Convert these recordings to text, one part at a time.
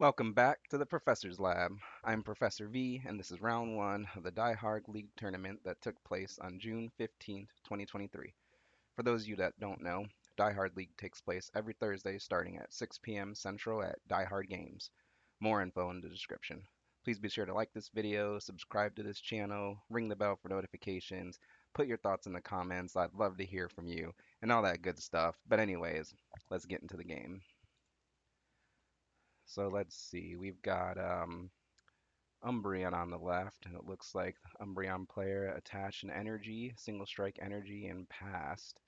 Welcome back to the Professor's Lab. I'm Professor V, and this is round one of the Die Hard League tournament that took place on June 15th, 2023. For those of you that don't know, Die Hard League takes place every Thursday starting at 6 p.m. Central at Die Hard Games. More info in the description. Please be sure to like this video, subscribe to this channel, ring the bell for notifications, put your thoughts in the comments. I'd love to hear from you, and all that good stuff. But anyways, let's get into the game. So let's see, we've got Umbreon on the left, and it looks like Umbreon player attached an energy, single strike energy, and passed.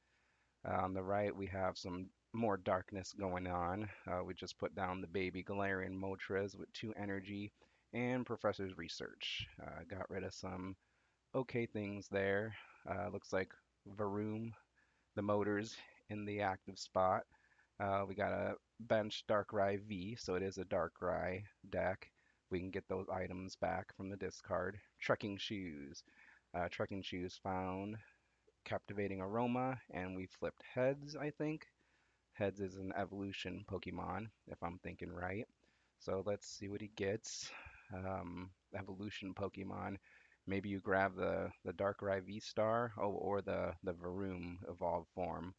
On the right, we have some more darkness going on. We just put down the baby Galarian Moltres with 2 energy and Professor's Research. Got rid of some okay things there. Looks like Varoom, the motors in the active spot. We got a bench Darkrai V, so it is a Darkrai deck. We can get those items back from the discard. Trekking Shoes. Trekking Shoes found Captivating Aroma, and we flipped Heads, I think. Heads is an evolution Pokemon, if I'm thinking right. So let's see what he gets. Evolution Pokemon. Maybe you grab the Darkrai V-Star, oh, or the Varoom evolved form.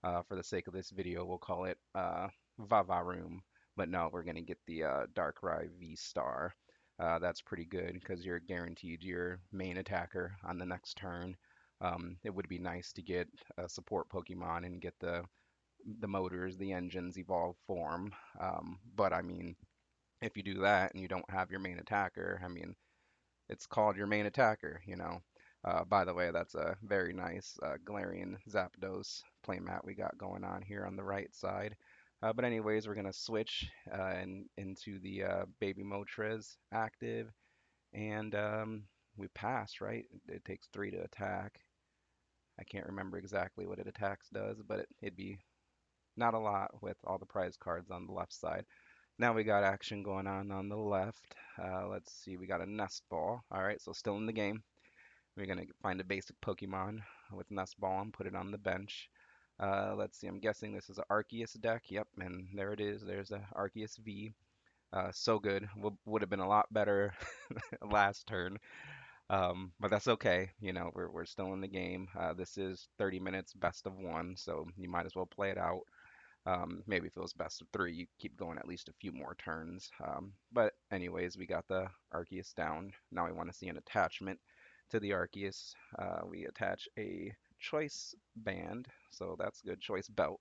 For the sake of this video, we'll call it Vavaroom. But no, we're going to get the Darkrai V-Star. That's pretty good because you're guaranteed your main attacker on the next turn. It would be nice to get a support Pokemon and get the motors, the engines evolve form. But I mean, if you do that and you don't have your main attacker, I mean, it's called your main attacker. By the way, that's a very nice Galarian Zapdos playmat we got going on here on the right side. But anyways, we're gonna switch into the Baby Moltres active, and we pass, right? It takes 3 to attack. I can't remember exactly what it attacks does, but it'd be not a lot with all the prize cards on the left side. Now we got action going on the left. Let's see, we got a Nest Ball. All right, so still in the game. We're gonna find a basic Pokemon with Nest Ball and put it on the bench. Let's see, I'm guessing this is an Arceus deck. Yep, and there it is. There's a Arceus V. So good. Would have been a lot better last turn. But that's okay. We're still in the game. This is 30 minutes, best of one, so you might as well play it out. Maybe if it was best of three, you keep going at least a few more turns. But anyways, we got the Arceus down. Now we want to see an attachment to the Arceus. We attach a choice band, so that's good. Choice belt.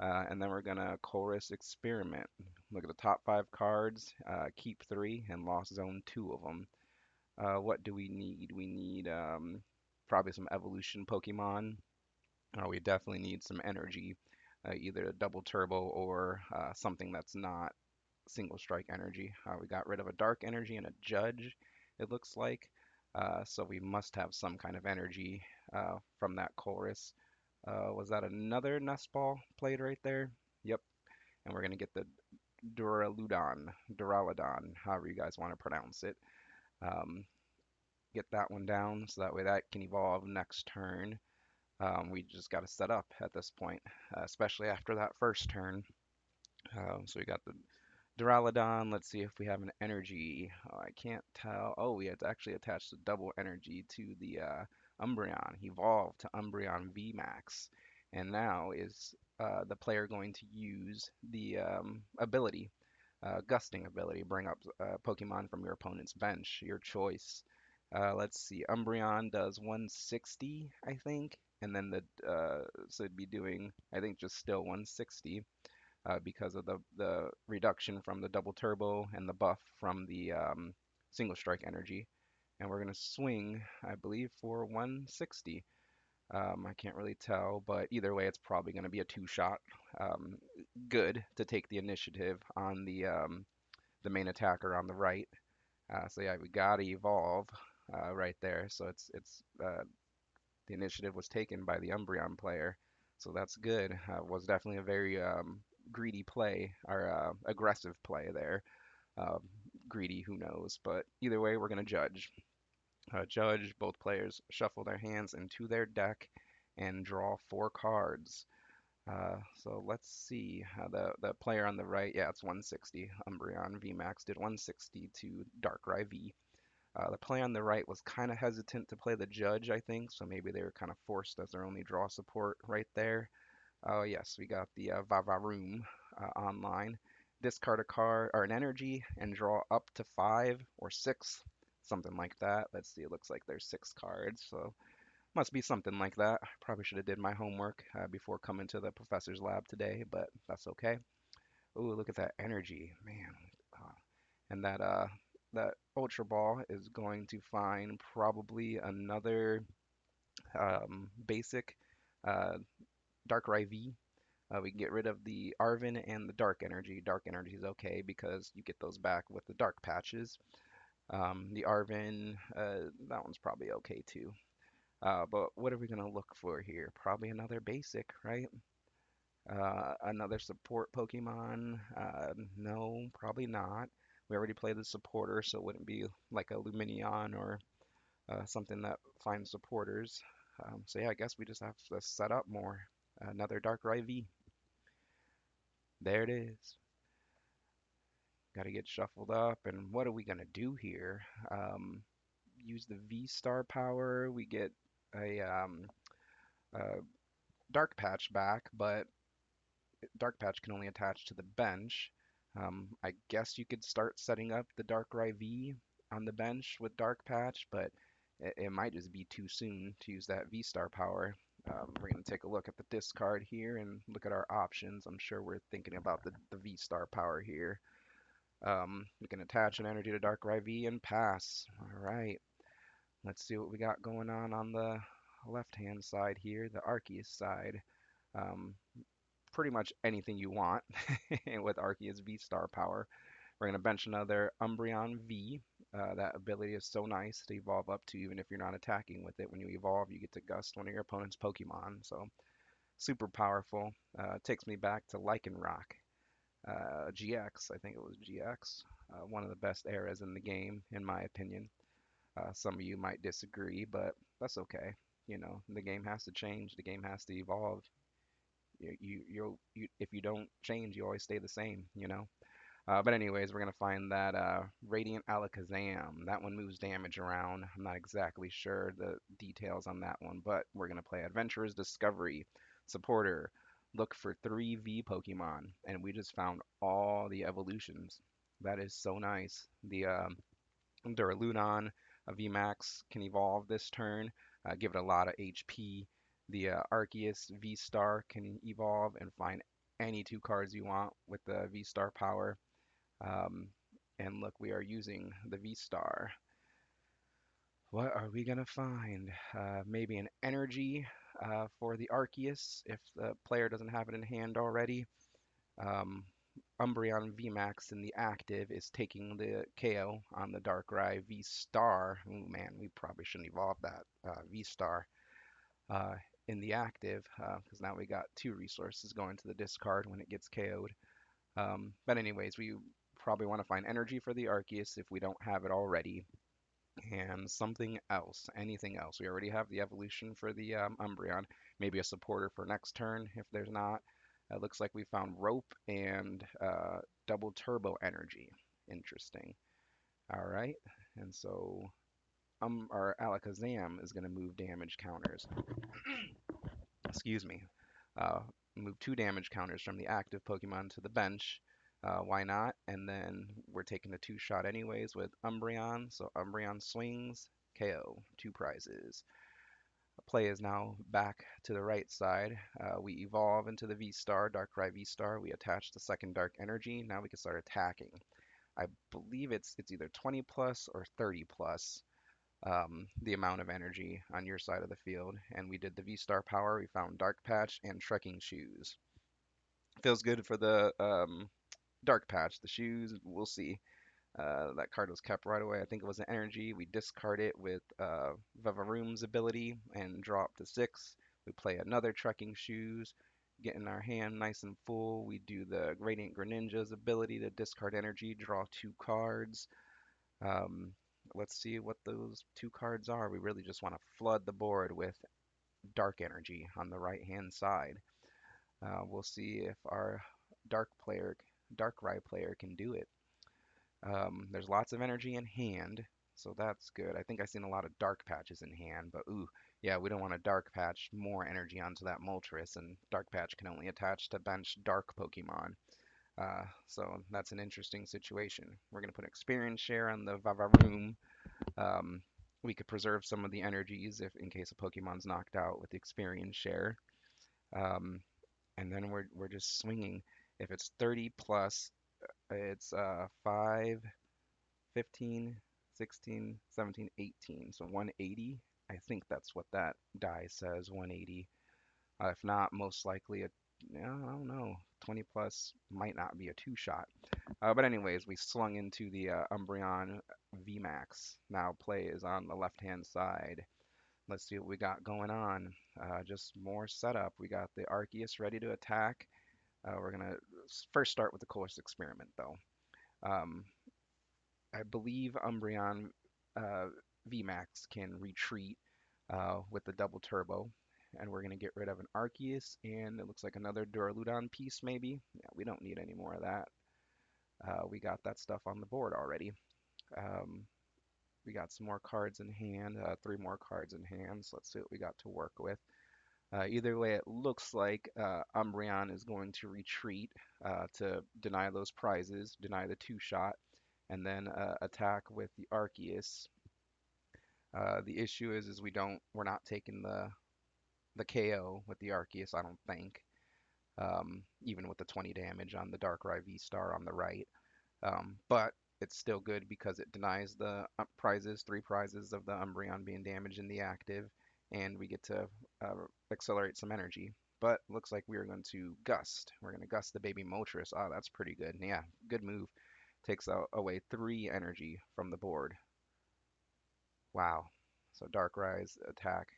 And then we're gonna chorus experiment. Look at the top 5 cards, keep 3, and lost zone 2 of them. What do we need? We need probably some evolution Pokemon. We definitely need some energy, either a double turbo or something that's not single strike energy. We got rid of a dark energy and a judge, it looks like. So we must have some kind of energy from that chorus. Was that another nest ball played right there? Yep. And we're going to get the Duraludon, however you guys want to pronounce it. Um, get that one down so that way that can evolve next turn. We just got to set up at this point, especially after that first turn. So we got the Duraludon. Let's see if we have an energy. Oh, I can't tell. Oh, we had to actually attach the double energy to the Umbreon. He evolved to Umbreon VMAX. And now is the player going to use the ability, gusting ability, bring up Pokemon from your opponent's bench, your choice. Let's see, Umbreon does 160, I think, and then so it'd be doing, I think, just still 160 because of the reduction from the double turbo and the buff from the single strike energy. And we're gonna swing, I believe, for 160. I can't really tell, but either way, it's probably going to be a 2-shot. Good to take the initiative on the main attacker on the right. So yeah, we gotta evolve right there. So it's the initiative was taken by the Umbreon player, so that's good. Was definitely a very greedy play or aggressive play there. Greedy, who knows? But either way, we're gonna judge. Judge, both players shuffle their hands into their deck and draw 4 cards. So let's see. The player on the right, yeah, it's 160. Umbreon VMAX did 160 to Darkrai V. The player on the right was kind of hesitant to play the Judge, I think, so maybe they were kind of forced as their only draw support right there. Oh yes, we got the Vavaroom online. Discard a card or an energy and draw up to 5 or 6, something like that. Let's see, it looks like there's 6 cards, so must be something like that. Probably should have did my homework before coming to the professor's lab today, but that's okay. Ooh, look at that energy, man. Uh, and that Ultra Ball is going to find probably another basic uh, Darkrai V. We can get rid of the Arven and the Dark Energy. Dark Energy is okay because you get those back with the Dark Patches. The Arven, that one's probably okay too. But what are we going to look for here? Probably another basic, right? Another support Pokemon? No, probably not. We already played the supporter, so it wouldn't be like a Luminion or something that finds supporters. So yeah, I guess we just have to set up more. Another Darkrai V. There it is. Got to get shuffled up. And what are we going to do here? Use the V Star power. We get a Dark Patch back, but Dark Patch can only attach to the bench. I guess you could start setting up the Darkrai V on the bench with Dark Patch, but it might just be too soon to use that V Star power. We're going to take a look at the discard here and look at our options. I'm sure we're thinking about the V Star power here. We can attach an energy to Darkrai V and pass. All right, let's see what we got going on the left-hand side here, the Arceus side. Um, Pretty much anything you want with Arceus V Star power. We're going to bench another Umbreon V. That ability is so nice to evolve up to, even if you're not attacking with it. When you evolve, you get to gust one of your opponent's Pokemon. So super powerful. Takes me back to Lycanroc. GX, I think it was GX. One of the best eras in the game, in my opinion. Some of you might disagree, but that's okay. You know, the game has to change. The game has to evolve. If you don't change, you always stay the same. You know. But anyways, we're gonna find that Radiant Alakazam. That one moves damage around. I'm not exactly sure the details on that one, but we're gonna play Adventurer's Discovery, Supporter. Look for 3V Pokemon, and we just found all the evolutions. That is so nice. The Duraludon VMAX can evolve this turn, give it a lot of HP. The Arceus V-Star can evolve and find any 2 cards you want with the V-Star power. Um, and look, we are using the V-Star. What are we going to find? Maybe an energy for the Arceus if the player doesn't have it in hand already. Um, Umbreon VMAX in the active is taking the KO on the Darkrai V-Star. Oh man, we probably shouldn't evolve that V-Star uh, in the active because now we got 2 resources going to the discard when it gets KO'd. But anyways, we probably want to find energy for the Arceus if we don't have it already, and something else, anything else. We already have the evolution for the Umbreon, maybe a supporter for next turn if there's not. It looks like we found rope and double turbo energy. Interesting. All right, and so our Alakazam is going to move damage counters. Excuse me. Uh, Move 2 damage counters from the active Pokemon to the bench. Why not? And then we're taking a 2-shot anyways with Umbreon. So Umbreon swings, KO, 2 prizes. Play is now back to the right side. We evolve into the V-Star, Darkrai V-Star. We attach the second Dark Energy. Now we can start attacking. I believe it's either 20 plus or 30 plus the amount of energy on your side of the field. And we did the V-Star power. We found Dark Patch and Trekking Shoes. Feels good for the Dark Patch. The shoes, we'll see. That card was kept right away. I think it was an energy. We discard it with Vavaroom's ability and draw up to 6. We play another Trekking Shoes, get in our hand nice and full. We do the Radiant Greninja's ability to discard energy, draw 2 cards. Um, let's see what those 2 cards are. We really just want to flood the board with dark energy on the right hand side. We'll see if our dark player, Darkrai player can do it. There's lots of energy in hand, so that's good. I think I've seen a lot of dark patches in hand, but ooh, yeah, we don't want to dark patch more energy onto that Moltres, and dark patch can only attach to bench dark Pokemon. So that's an interesting situation. We're going to put experience share on the Vavaroom. Um, we could preserve some of the energies if in case a Pokemon's knocked out with the experience share. Um, and then we're just swinging. If it's 30 plus, it's 5, 15, 16, 17, 18. So 180. I think that's what that die says, 180. If not, most likely a, yeah, I don't know, 20 plus might not be a two shot. But anyways, we slung into the Umbreon VMAX. Now play is on the left hand side. Let's see what we got going on. Just more setup. We got the Arceus ready to attack. We're gonna first start with the course experiment though. Um, I believe Umbreon uh, VMAX can retreat with the double turbo. And we're going to get rid of an Arceus, and it looks like another Duraludon piece, maybe. Yeah, we don't need any more of that. We got that stuff on the board already. Um, we got some more cards in hand, three more cards in hand, so let's see what we got to work with. Either way, it looks like Umbreon is going to retreat to deny those prizes, deny the two shot, and then attack with the Arceus. The issue is we're not taking the KO with the Arceus, I don't think. Even with the 20 damage on the Darkrai V-Star on the right. But it's still good because it denies the prizes, three prizes of the Umbreon being damaged in the active, and we get to uh, accelerate some energy. But looks like we are going to gust. We're going to gust the baby Moltres. Oh, that's pretty good. Yeah, good move. Takes away three energy from the board. Wow. So Darkrai's attack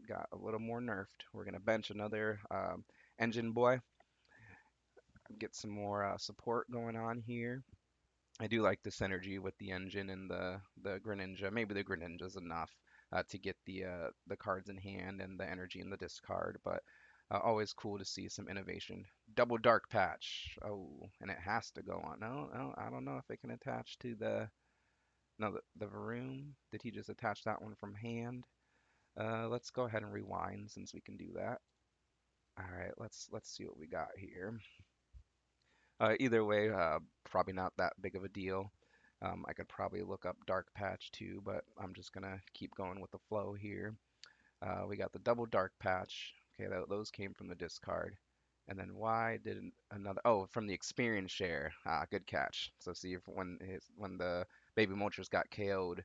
got a little more nerfed. We're going to bench another Engine Boy, get some more support going on here. I do like the synergy with the engine and the Greninja. Maybe the Greninja's enough to get the cards in hand and the energy in the discard, but always cool to see some innovation. Double Dark Patch. Oh, and it has to go on. No, no, I don't know if it can attach to the no the Varoom. Did he just attach that one from hand? Let's go ahead and rewind since we can do that. All right, let's see what we got here. Either way, probably not that big of a deal. I could probably look up Dark Patch too, but I'm just gonna keep going with the flow here. We got the double Dark Patch. Okay, those came from the discard. And then why did another? Oh, from the experience share. Ah, good catch. So see if when the baby Moltres got KO'd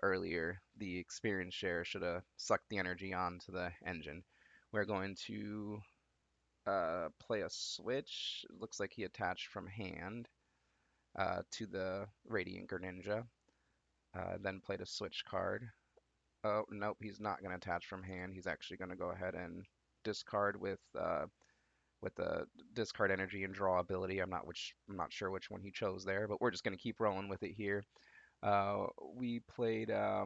earlier, the experience share should have sucked the energy onto the engine. We're going to play a switch. It looks like he attached from hand to the Radiant Greninja. Then played a switch card. Oh, nope, he's not going to attach from hand. He's actually going to go ahead and discard with the discard energy and draw ability. I'm not sure which one he chose there, but we're just going to keep rolling with it here. We played a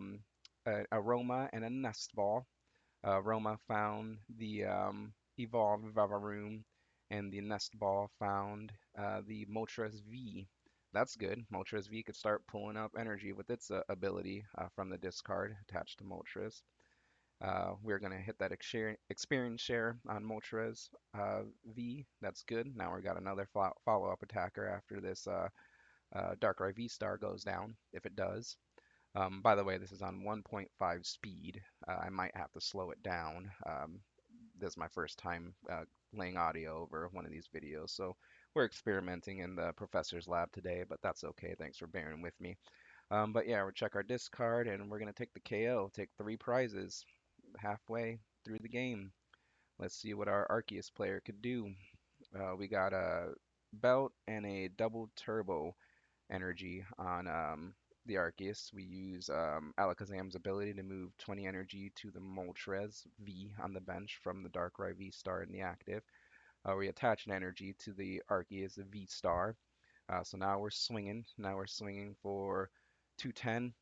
Roma and a Nest Ball. Roma found the Evolved Vavaroom, and the Nest Ball found the Moltres V. That's good. Moltres V could start pulling up energy with its ability from the discard attached to Moltres. We're going to hit that experience share on Moltres V. That's good. Now we got another follow-up attacker after this Darkrai V-Star goes down, if it does. By the way, this is on 1.5 speed. I might have to slow it down. This is my first time laying audio over one of these videos, so we're experimenting in the professor's lab today, but that's okay. Thanks for bearing with me. But yeah, we'll check our discard, and we're going to take the KO, take three prizes halfway through the game. Let's see what our Arceus player could do. We got a belt and a double turbo energy on the Arceus. We use Alakazam's ability to move 20 energy to the Moltres V on the bench from the Darkrai V Star in the active. We attach an energy to the Arceus V Star. So now we're swinging. Now we're swinging for 210,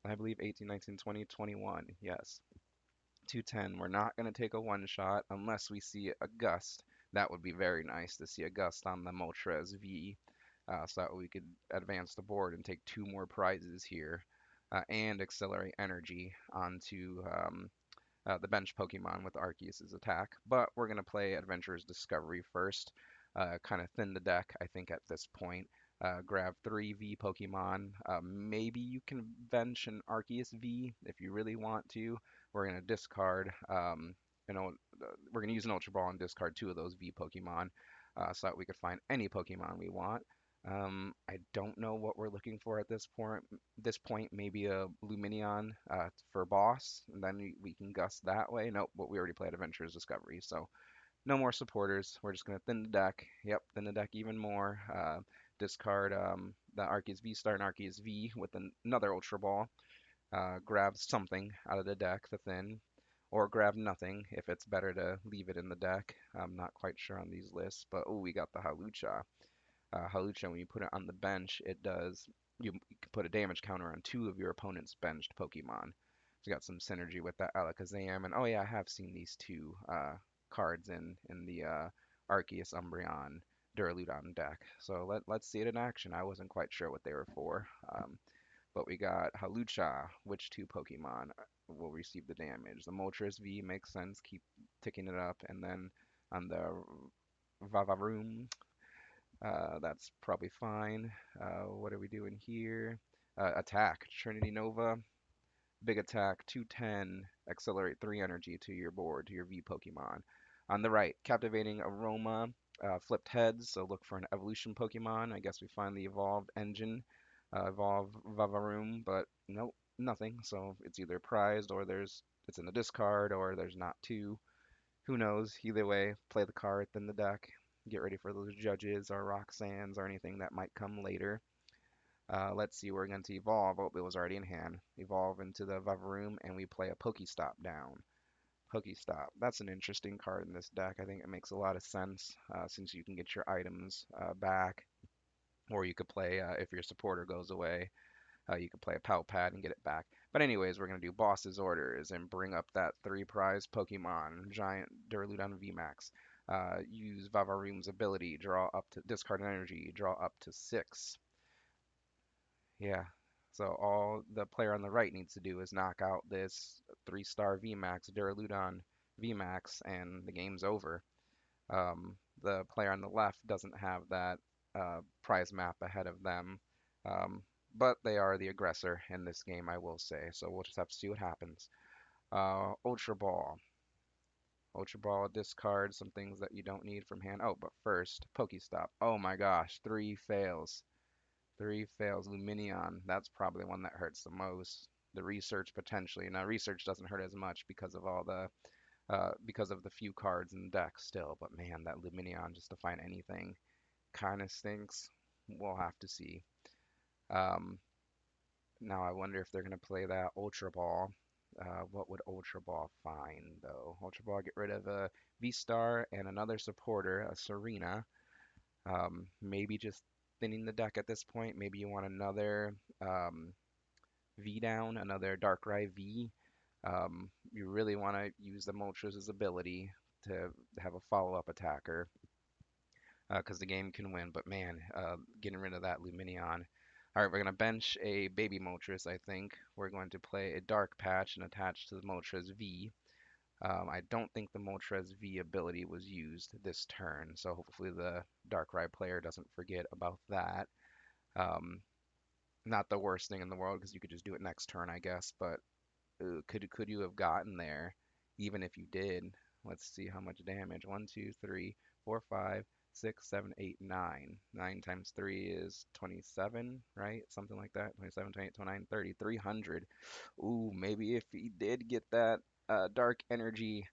I believe 18, 19, 20, 21. Yes. 210. We're not going to take a one shot unless we see a gust. That would be very nice to see a gust on the Moltres V, so that we could advance the board and take two more prizes here, and accelerate energy onto the bench Pokemon with Arceus' attack. But we're going to play Adventurer's Discovery first. Kind of thin the deck, I think, at this point. Grab three V Pokemon. Maybe you can bench an Arceus V if you really want to. We're going to discard, you know, we're going to use an Ultra Ball and discard two of those V Pokemon so that we could find any Pokemon we want. I don't know what we're looking for at this point. Maybe a Lumineon for boss, and then we can gust that way. Nope, but we already played Adventurer's Discovery, so no more supporters. We're just gonna thin the deck. Yep, thin the deck even more. Discard the Arceus V Star and Arceus V with another Ultra Ball. Grab something out of the deck to thin, or grab nothing if it's better to leave it in the deck. I'm not quite sure on these lists, but oh, we got the Halucha. Halucha, when you put it on the bench, you can put a damage counter on two of your opponent's benched Pokemon. So you got some synergy with that Alakazam, and oh yeah, I have seen these two cards in the Arceus Umbreon Duraludon deck. So let's see it in action. I wasn't quite sure what they were for. But we got Halucha. Which two Pokemon will receive the damage? The Moltres V makes sense. Keep ticking it up, and then on the Vavaroom, that's probably fine. What are we doing here? Attack. Trinity Nova. Big attack. 210. Accelerate 3 energy to your board, to your V Pokemon. On the right, Captivating Aroma. Flipped heads, so look for an evolution Pokemon. I guess we find the evolved engine. Evolve Vavaroom, but nope, nothing. So it's either prized or it's in the discard or there's not two. Who knows? Either way, play the card, then the deck. Get ready for those judges or Roxannes or anything that might come later. Let's see, we're going to evolve. Oh, it was already in hand. Evolve into the Vavaroom, and we play a Pokestop down. Pokestop. That's an interesting card in this deck. I think it makes a lot of sense since you can get your items back, or you could play, if your supporter goes away, you could play a Pow Pad and get it back. But anyways, we're going to do Boss's Orders and bring up that 3 prize Pokemon, Giant Duraludon VMAX. Use Vavaroom's ability, draw up to discard an energy, draw up to 6. Yeah. So all the player on the right needs to do is knock out this 3-star VMAX Duraludon VMAX, and the game's over. The player on the left doesn't have that prize map ahead of them, um, but they are the aggressor in this game, I will say. So we'll just have to see what happens. Ultra Ball. Ultra Ball, discard some things that you don't need from hand. Oh, but first, Pokestop. Oh my gosh, 3 fails. 3 fails. Lumineon, that's probably one that hurts the most. The research potentially. Now, research doesn't hurt as much because of the few cards in the deck still. But man, that Lumineon just to find anything kind of stinks. We'll have to see. Um, Now I wonder if they're gonna play that Ultra Ball. What would Ultra Ball find though? Ultra Ball get rid of a V-Star and another supporter, a Serena. Maybe just thinning the deck at this point. Maybe you want another V down, another Darkrai V. You really want to use the Moltres' ability to have a follow-up attacker because the game can win. But man, getting rid of that Lumineon. All right, we're going to bench a baby Moltres, I think. We're going to play a Dark Patch and attach to the Moltres V. I don't think the Moltres V ability was used this turn, so hopefully the Darkrai player doesn't forget about that. Um, Not the worst thing in the world because you could just do it next turn, I guess, but could you have gotten there even if you did? Let's see how much damage. 1, 2, 3, 4, 5, 6, 7, 8, 9. 9 times 3 is 27, right? Something like that. 27, 28, 29, 30, 300. Ooh, maybe if he did get that dark energy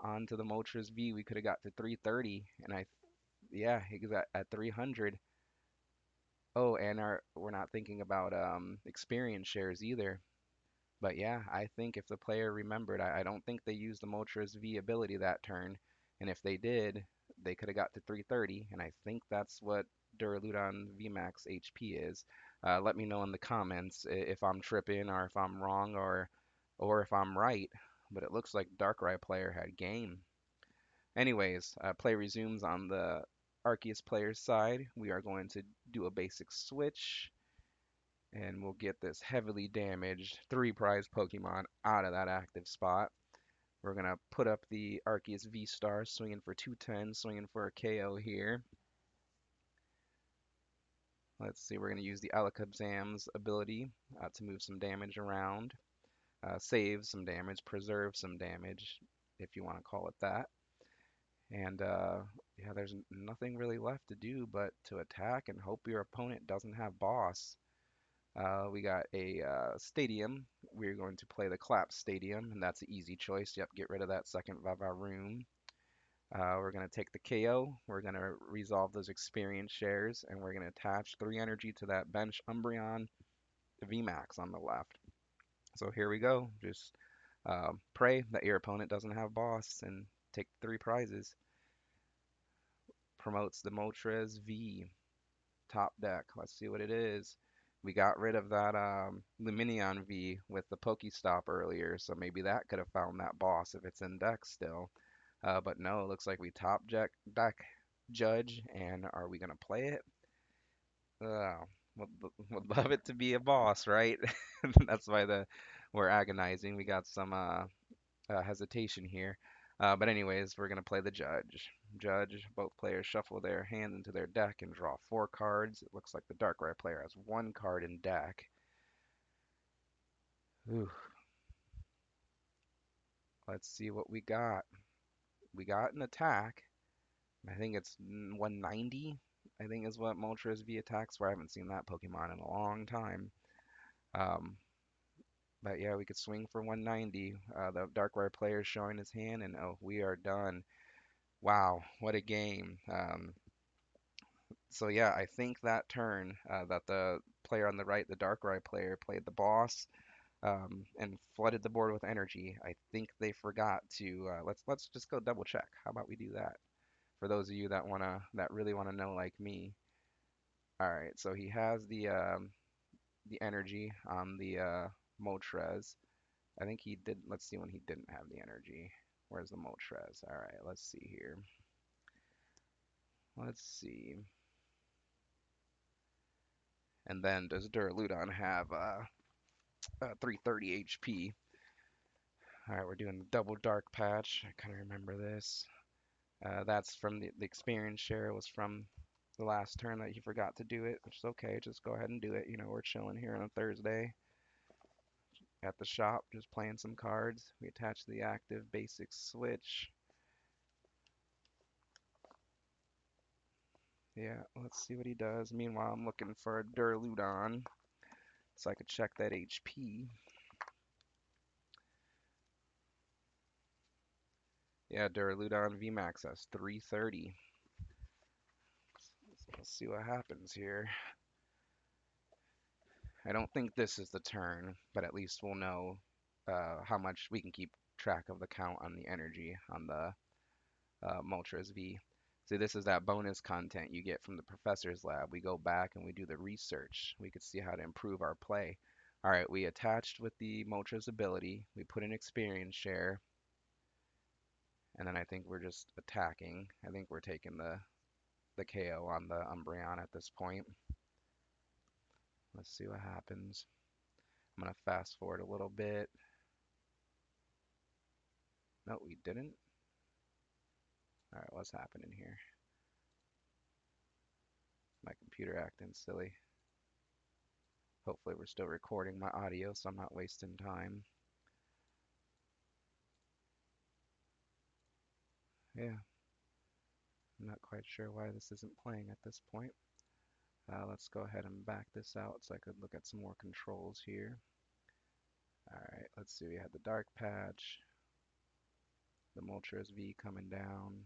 onto the Moltres V, we could have got to 330. And yeah, he was at 300. Oh, and we're not thinking about experience shares either. But yeah, I think if the player remembered, I don't think they used the Moltres V ability that turn. And if they did, they could have got to 330. And I think that's what Duraludon VMAX HP is. Let me know in the comments if I'm tripping or if I'm wrong or if I'm right. But it looks like Darkrai player had game. Anyways, play resumes on the Arceus player's side. We are going to do a basic switch, and we'll get this heavily damaged 3 prize Pokemon out of that active spot. We're going to put up the Arceus V-Star, swinging for 210, swinging for a KO here. Let's see, we're going to use the Alakazam's ability to move some damage around, save some damage, preserve some damage, if you want to call it that. And yeah, there's nothing really left to do but to attack and hope your opponent doesn't have boss. We got a stadium. We're going to play the Collapse Stadium, and that's an easy choice. Yep, get rid of that second Vavaroom. We're going to take the KO. We're going to resolve those experience shares, and we're going to attach 3 energy to that bench Umbreon VMAX on the left. So here we go. Just pray that your opponent doesn't have boss and take 3 prizes. Promotes the Moltres V top deck. Let's see what it is. We got rid of that Luminion V with the Pokestop earlier, so maybe that could have found that boss if it's in deck still. But no, it looks like we top deck Judge, and are we gonna play it? Would love it to be a boss, right? That's why we're agonizing. We got some hesitation here. But anyways, we're gonna play the Judge. Judge, both players shuffle their hand into their deck and draw 4 cards. It looks like the Darkrai player has 1 card in deck. Ooh, let's see what we got. We got an attack. I think it's 190. I think is what Moltres V attacks for. I haven't seen that Pokemon in a long time. Um, but yeah, we could swing for 190. The Darkrai player is showing his hand, and oh, we are done. Wow, what a game. So yeah, I think that turn that the player on the right, the Darkrai player, played the boss and flooded the board with energy. I think they forgot to let's just go double check. How about we do that? For those of you that really wanna know like me. All right, so he has the energy on the Moltres. I think he did. Let's see when he didn't have the energy. Where's the Moltres? All right, let's see here. Let's see. And then does Duraludon have 330 HP? All right, we're doing the double dark patch. I kind of remember this. That's from the experience share was from the last turn that he forgot to do it, which is okay. Just go ahead and do it. You know, we're chilling here on a Thursday at the shop, just playing some cards. We attach the active basic switch. Yeah, let's see what he does. Meanwhile, I'm looking for a Duraludon so I could check that HP. Yeah, Duraludon VMAX has 330. So let's see what happens here. I don't think this is the turn, but at least we'll know how much we can keep track of the count on the energy on the Moltres V. So this is that bonus content you get from the professor's lab. We go back and we do the research. We could see how to improve our play. All right, we attached with the Moltres ability. We put an experience share. And then I think we're just attacking. I think we're taking the KO on the Umbreon at this point. Let's see what happens. I'm going to fast forward a little bit. No, we didn't. All right, what's happening here? My computer acting silly. Hopefully we're still recording my audio so I'm not wasting time. Yeah, I'm not quite sure why this isn't playing at this point. Let's go ahead and back this out so I could look at some more controls here. Alright, let's see. We had the dark patch, the Moltres V coming down.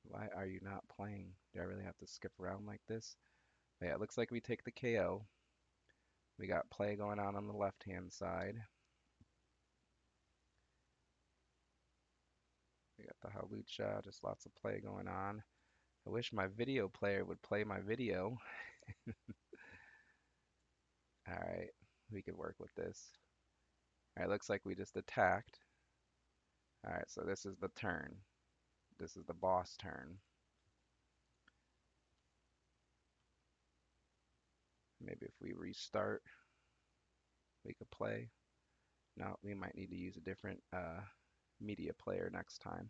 Why are you not playing? Do I really have to skip around like this? But yeah, it looks like we take the KO. We got play going on the left-hand side. We got the Halucha, just lots of play going on. I wish my video player would play my video. Alright, we could work with this. Alright, looks like we just attacked. All right, so this is the turn. This is the boss turn. Maybe if we restart, we could play. No, we might need to use a different media player next time.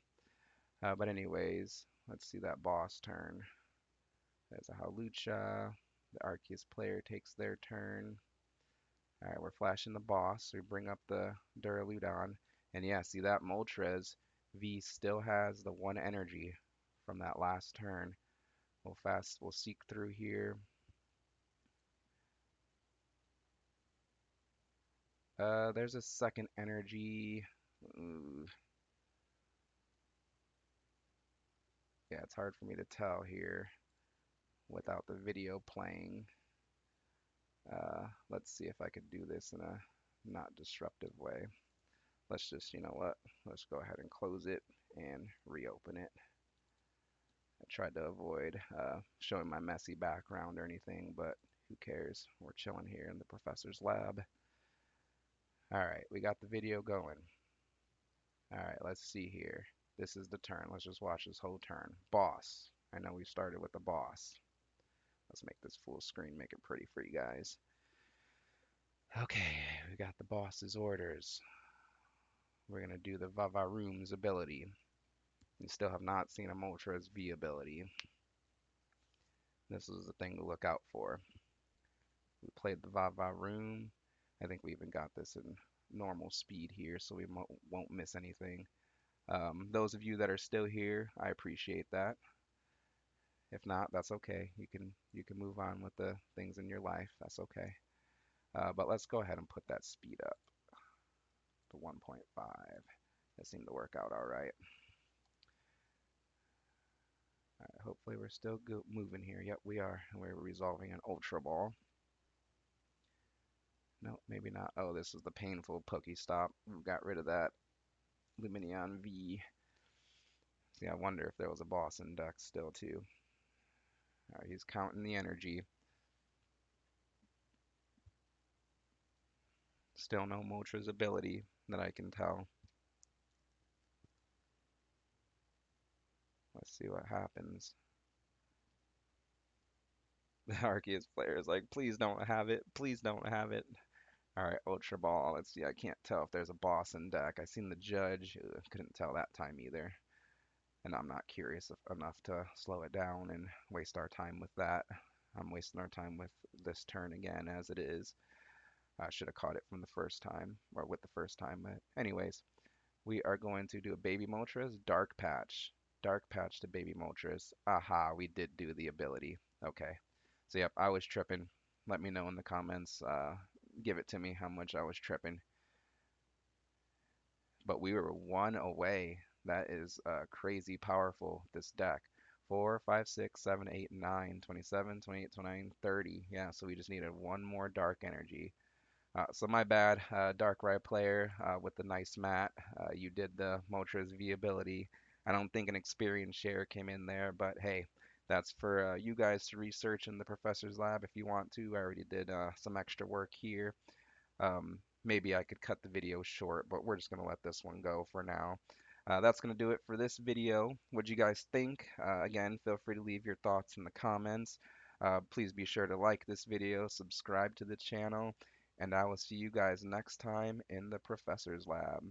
But anyways, let's see that boss turn. There's a Halucha. The Arceus player takes their turn. All right, we're flashing the boss. So we bring up the Duraludon. And yeah, see that Moltres V still has the one energy from that last turn. We'll seek through here. There's a second energy. Ooh, yeah, it's hard for me to tell here without the video playing. Let's see if I could do this in a not disruptive way. Let's just, you know what? Let's go ahead and close it and reopen it. I tried to avoid showing my messy background or anything, but who cares? We're chilling here in the professor's lab. All right, we got the video going. All right, let's see here. This is the turn. Let's just watch this whole turn. Boss. I know we started with the boss. Let's make this full screen, make it pretty for you guys. Okay, we got the boss's orders. We're going to do the Vavaroom's ability. You still have not seen a Moltres V ability. This is the thing to look out for. We played the Vavaroom. I think we even got this in normal speed here, so we won't miss anything. Those of you that are still here, I appreciate that. If not, that's okay. You can move on with the things in your life. That's okay. But let's go ahead and put that speed up to 1.5. That seemed to work out all right. All right, hopefully we're still good moving here. Yep, we are. We're resolving an Ultra Ball. No, maybe not. Oh, this is the painful Pokestop. We got rid of that Lumineon V. See, I wonder if there was a boss in deck still too. All right, he's counting the energy. Still no Moltres ability that I can tell. Let's see what happens. The Arceus player is like, please don't have it. Please don't have it. All right, Ultra Ball. Let's see. I can't tell if there's a boss in deck. I seen the judge. Couldn't tell that time either. And I'm not curious enough to slow it down and waste our time with that. I'm wasting our time with this turn again as it is. I should have caught it from the first time, or with the first time. But anyways, we are going to do a Baby Moltres Dark Patch. Dark Patch to Baby Moltres. Aha, we did do the ability. Okay. So yep, I was tripping. Let me know in the comments. Give it to me how much I was tripping. But we were one away. That is crazy powerful, this deck. 4, 5, 6, 7, 8, 9, 27, 28, 29, 30. Yeah, so we just needed one more dark energy. So my bad, Darkrai player with the nice mat. You did the Moltres V ability. I don't think an experience share came in there, but hey, that's for you guys to research in the professor's lab if you want to. I already did some extra work here. Maybe I could cut the video short, but we're just going to let this one go for now. That's going to do it for this video. What do you guys think? Again, feel free to leave your thoughts in the comments. Please be sure to like this video, subscribe to the channel, and I will see you guys next time in the Professor's Lab.